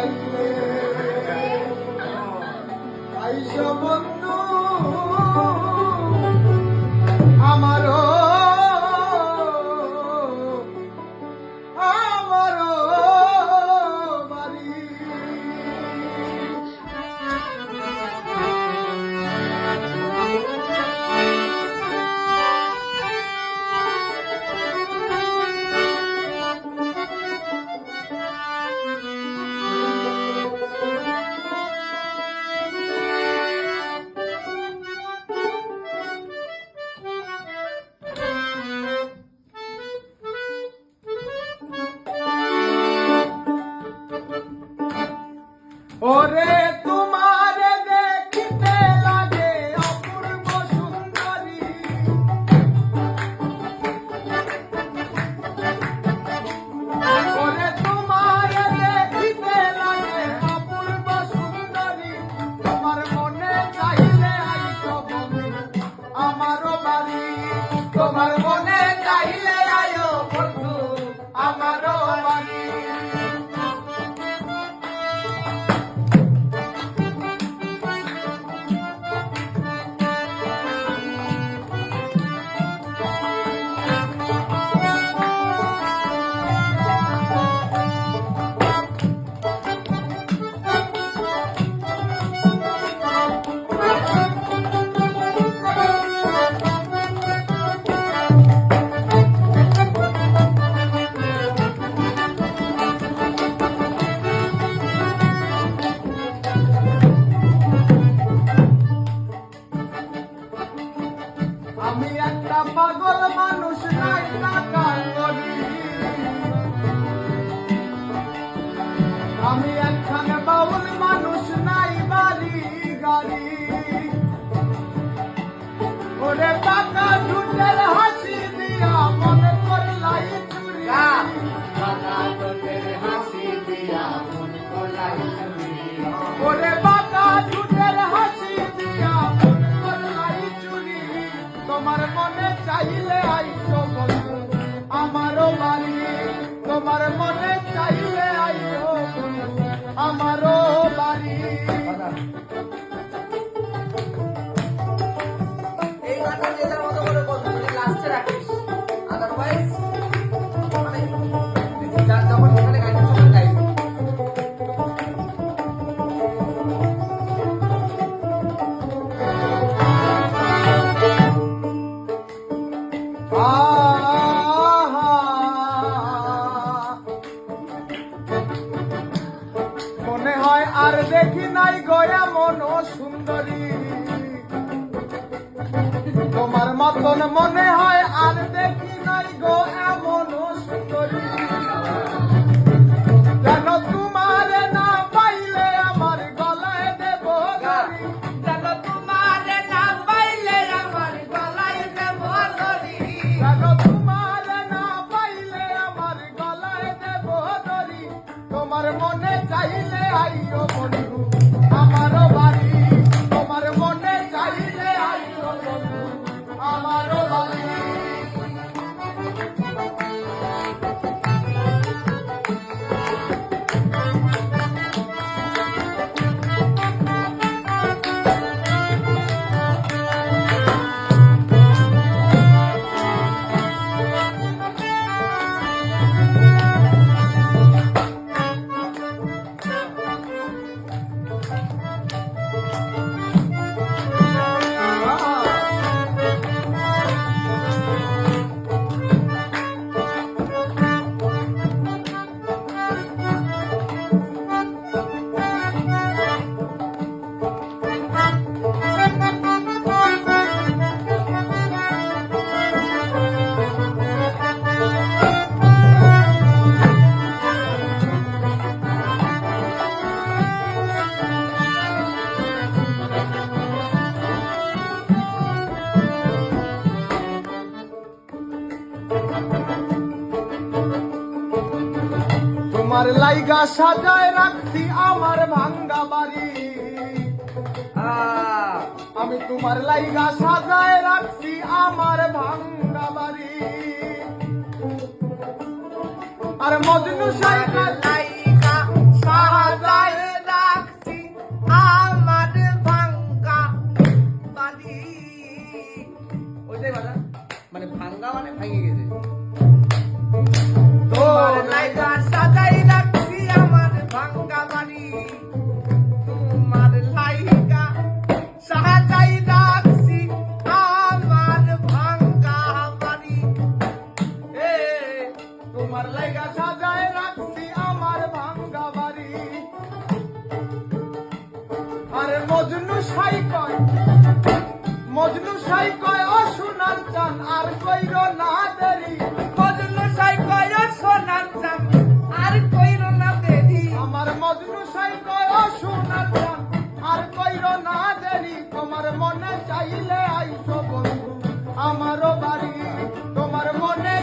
চাইলে আইসো বন্ধু আমারও বাড়ি। ওরে তোমারে দেখিতে লাগে অপূর্ব সুন্দরী, ওরে তোমারে দেখিতে লাগে অপূর্ব সুন্দরী, তোমার মনে চাইলে আইসো বন্ধু আমারও বাড়ি, তোমার মনে চাইলে আয়ো বন্ধু আমারও বাড়ি। আমি একটা পাগল মানুষ নাই টাকার গড়ি, আমি একখানে বাউল মানুষ নাই বাড়ি গাড়ি, ওরে টাকা ঝুটের হাসি দিয়া মনে করলাই চুরি, টাকা ঝুটের হাসি দিয়া মনে করলাই চুরি, ওরে টাকা ঝুটের হাসি দিয়া মনে করলাই চুরি, তোমার মনে চাইলে আইসো বন্ধু আমারও বাড়ি, তোমার মনে চাইলে আইসো বন্ধু আমারও বাড়ি। এই গানটা যেটার মতো করে বলবো লাস্টে রাখিস, আদারওয়াইজ মানে যখন এখানে গাইতে তখন গাইবি। মনে হয় আর দেখি নাই গয়া মন সুন্দরী, তোমার মতন মনে হয় আর দেখি নাই গো এমন সুন্দরী, যেন তোমার না পাইলে আমার গলায় দেব দড়ি, যেন তোমার না পাইলে আমার গলায় দেব দড়ি, যেন তোমার না পাইলে আমার গলায় দেব দড়ি, তোমার মনে চাইলে আইও বন্ধু আমারও বাড়ি, তোমার মনে চাইলে আইও বন্ধু আমারও বাড়ি। তোমার লাইগা সাজায় রাখছি আমার ভাঙ্গা বাড়ি, আমি তোমার লাইগা সাজায় রাখছি আমার ভাঙ্গা বাড়ি, আর মজনু সাইকা লাইগা সাজায় বাড়ি তোমার লাইগা সাজাই রাখছি আমার ভাঙ্গা বাড়ি এ তোমার লাইগা সাজাই রাখছি আমার ভাঙ্গা বাড়ি আরে মজনু সাই কয় ও সোনার চান আর কইরো না দেরি মজনু সাই কয় ও সোনার চান আর কইরো না দেরি আমার মজনু সাই কয় ও সোনার চান আর কইরো না দেরি তোমার মনে চাইলে আইসো বন্ধু আমারও বাড়ি তোমার মনে